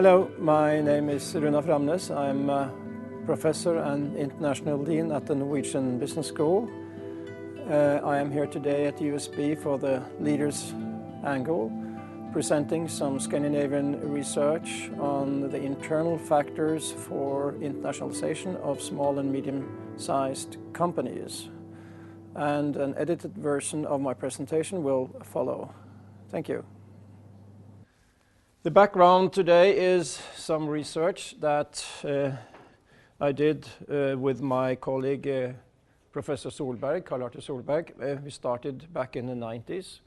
Hello, my name is Runar Framnes. I'm a professor and international dean at the Norwegian Business School. I am here today at USB for the LeadersAngle, presenting some Scandinavian research on the internal factors for internationalization of small and medium-sized companies. And an edited version of my presentation will follow. Thank you. The background today is some research that I did with my colleague Professor Solberg, Karl-Arthur Solberg. We started back in the 90s.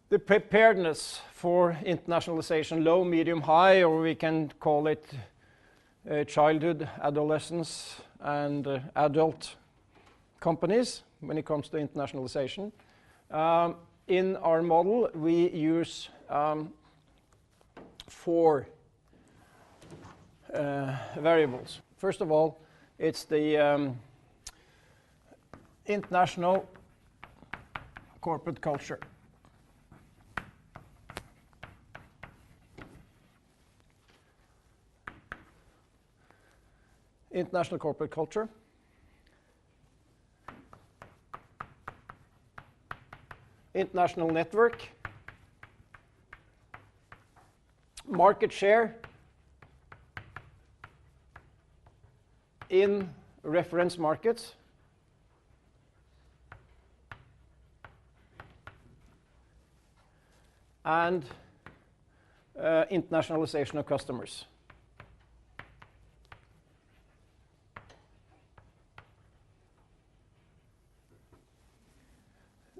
The preparedness for internationalization, low, medium, high, or we can call it childhood, adolescence, and adult companies when it comes to internationalization. In our model, we use four variables. First of all, it's the international corporate culture. International corporate culture. International network. Market share in reference markets. And internationalization of customers.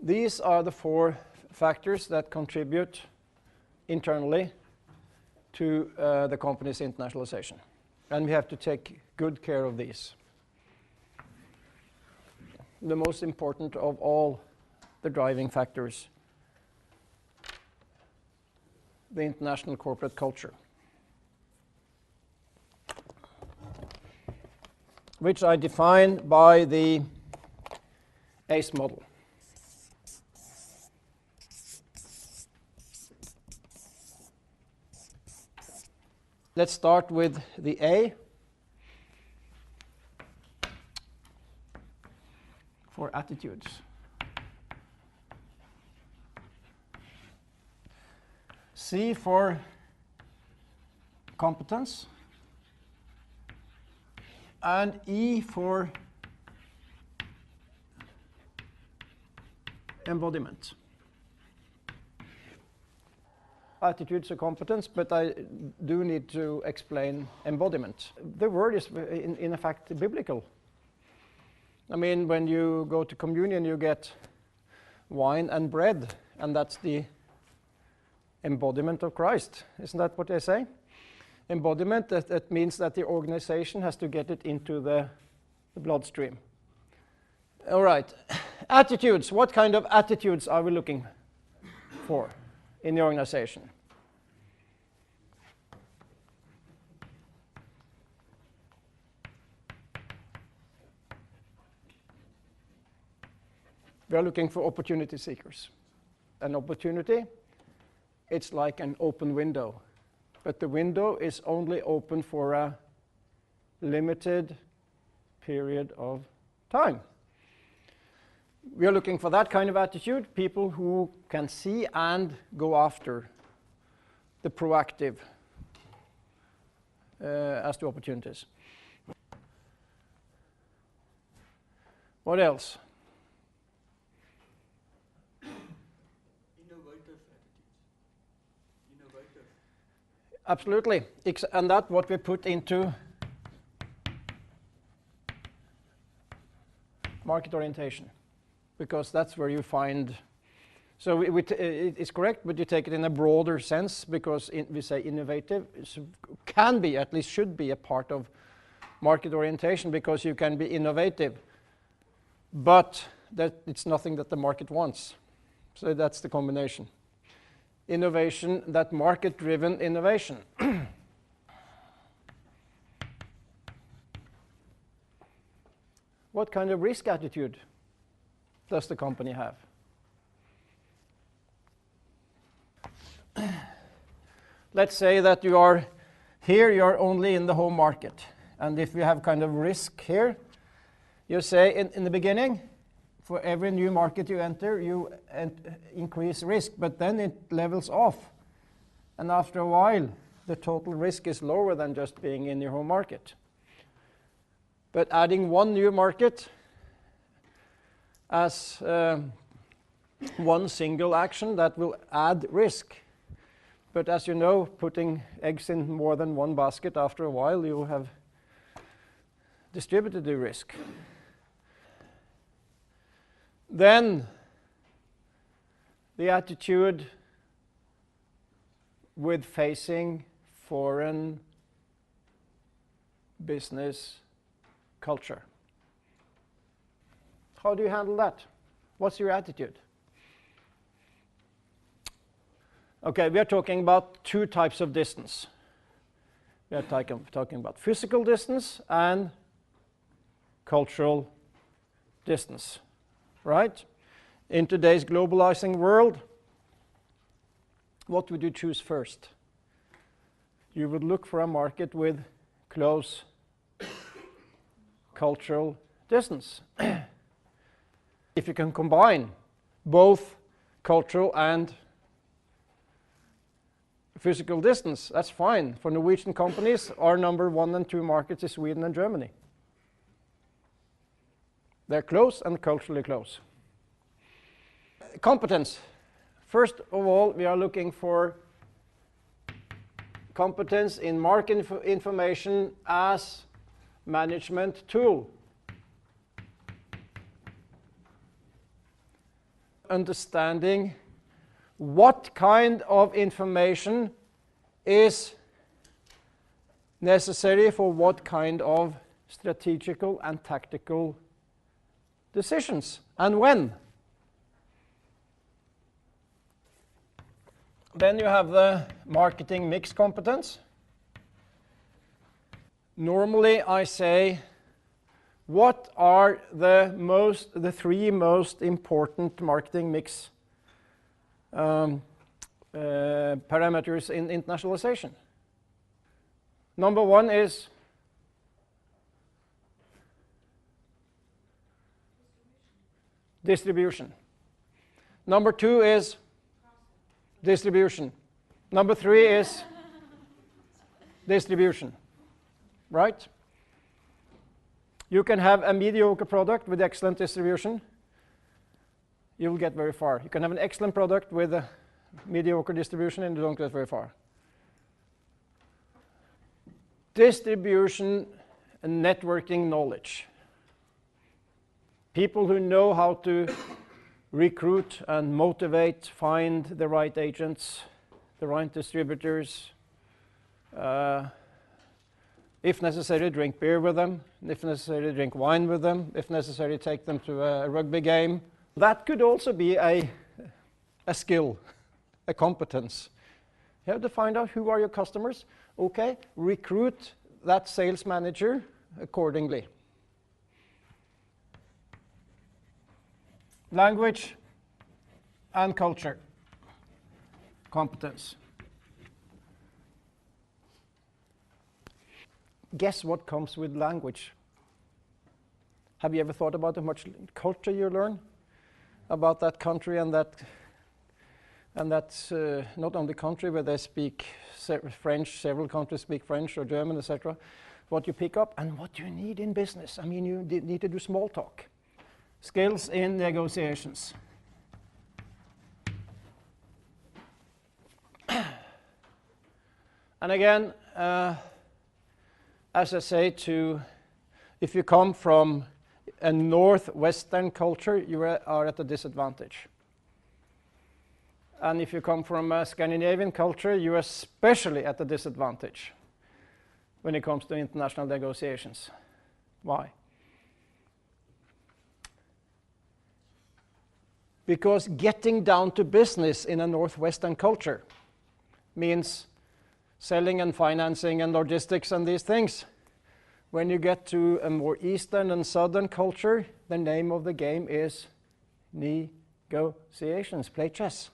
These are the four factors that contribute internally to the company's internationalization. And we have to take good care of these. The most important of all the driving factors, the international corporate culture, which I define by the ACE model. Let's start with the A for attitudes. C for competence. And E for embodiment. Attitudes are competence, but I do need to explain embodiment. The word is in fact biblical. I mean, when you go to communion, you get wine and bread, and that's the embodiment of Christ. Isn't that what they say? Embodiment, that means that the organization has to get it into the bloodstream. All right, attitudes. What kind of attitudes are we looking for in the organization? We are looking for opportunity seekers. An opportunity, it's like an open window, but the window is only open for a limited period of time. We are looking for that kind of attitude, people who can see and go after the proactive as to opportunities. What else? Innovative attitudes. Innovative. Absolutely, and that's what we put into market orientation, because that's where you find. So it's correct, but you take it in a broader sense, because we say innovative can be, at least should be, a part of market orientation, because you can be innovative, but that it's nothing that the market wants. So that's the combination. Innovation, that market-driven innovation. What kind of risk attitude does the company have? Let's say that you are Here you're only in the home market. And if you have kind of risk here, you say in the beginning, for every new market you enter, you increase risk, but then it levels off. And after a while, the total risk is lower than just being in your home market. But adding one new market as one single action, that will add risk. But as you know, putting eggs in more than one basket, after a while you have distributed the risk. Then the attitude with facing foreign business culture. How do you handle that? What's your attitude? Okay, we are talking about two types of distance. We are talking about physical distance and cultural distance, right? In today's globalizing world, what would you choose first? You would look for a market with close cultural distance. If you can combine both cultural and physical distance, that's fine. For Norwegian companies, our number 1 and 2 markets is Sweden and Germany. They're close and culturally close. Competence. First of all, we are looking for competence in market information as management tool. Understanding what kind of information is necessary for what kind of strategical and tactical decisions, and when. Then you have the marketing mix competence. Normally I say, what are the 3 most important marketing mix parameters in internationalization? Number 1 is distribution. Number 2 is distribution. Number 3 is distribution, right? You can have a mediocre product with excellent distribution. You will get very far. You can have an excellent product with a mediocre distribution and you don't get very far. Distribution and networking knowledge. People who know how to recruit and motivate, find the right agents, the right distributors, if necessary drink beer with them, if necessary drink wine with them, if necessary take them to a rugby game. That could also be a skill, a competence. You have to find out who are your customers. Okay, recruit that sales manager accordingly. Language and culture competence. Guess what comes with language? Have you ever thought about how much culture you learn about that country and that's not only country where they speak French, several countries speak French or German, etc. What you pick up and what you need in business. I mean, you need to do small talk. Skills in negotiations. And again, as I say, if you come from a northwestern culture, you are at a disadvantage. And if you come from a Scandinavian culture, you are especially at a disadvantage when it comes to international negotiations. Why? Because getting down to business in a northwestern culture means selling and financing and logistics and these things. When you get to a more eastern and southern culture, the name of the game is negotiations, play chess.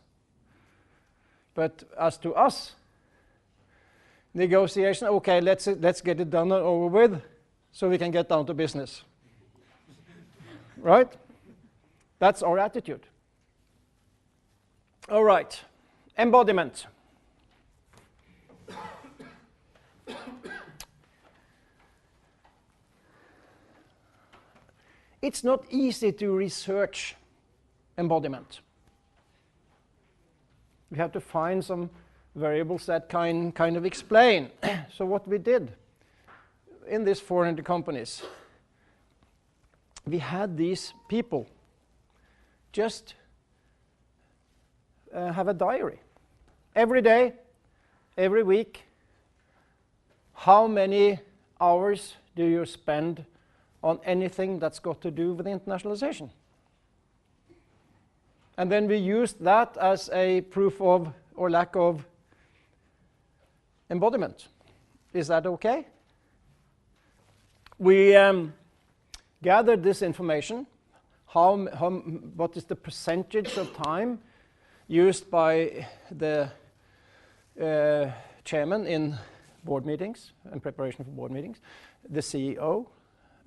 But as to us, negotiation. Okay, let's get it done and over with, so we can get down to business. Right? That's our attitude. All right, embodiment. It's not easy to research embodiment. We have to find some variables that kind of explain. So what we did in these 400 companies, we had these people just have a diary. Every day, every week, how many hours do you spend on anything that's got to do with internationalization? And then we used that as a proof of, or lack of, embodiment. Is that okay? We gathered this information. What is the percentage of time used by the chairman in board meetings and preparation for board meetings, the CEO,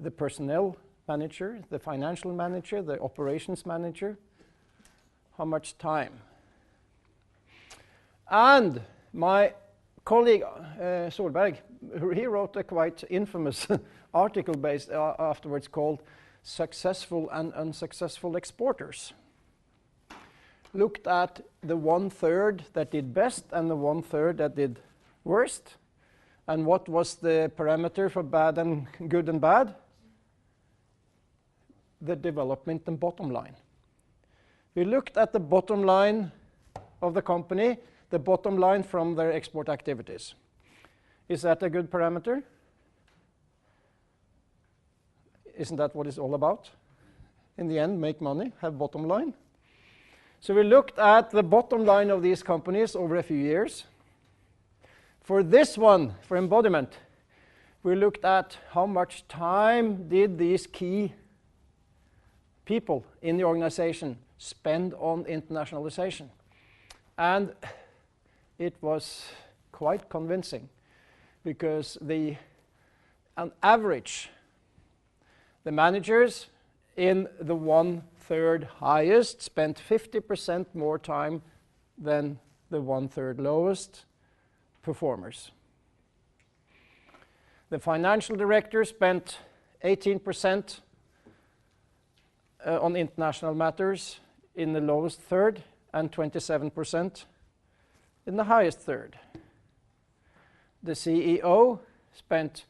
the personnel manager, the financial manager, the operations manager, how much time. And my colleague Solberg, he wrote a quite infamous article based afterwards called Successful and Unsuccessful Exporters. Looked at the 1/3 that did best and the 1/3 that did worst. And what was the parameter for bad and good and bad? The development and bottom line. We looked at the bottom line of the company, the bottom line from their export activities. Is that a good parameter? Isn't that what it's all about? In the end, make money, have bottom line. So we looked at the bottom line of these companies over a few years. For this one, for embodiment, we looked at how much time did these key people in the organization spend on internationalization. And it was quite convincing, because on average, the managers in the 1/3 highest spent 50% more time than the 1/3 lowest performers. The financial director spent 18% on international matters in the lowest third and 27% in the highest third. The CEO spent,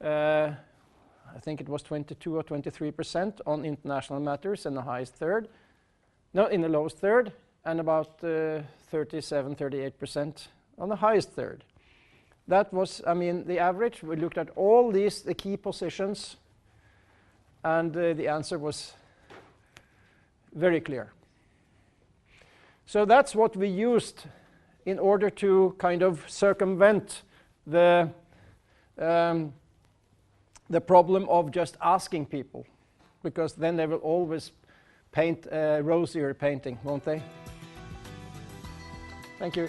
I think it was 22 or 23% on international matters in the highest third, no, in the lowest third, and about 37, 38% on the highest third. That was, I mean, the average. We looked at all these, the key positions, and the answer was very clear. So that's what we used in order to kind of circumvent the problem of just asking people, because then they will always paint a rosier painting, won't they? Thank you.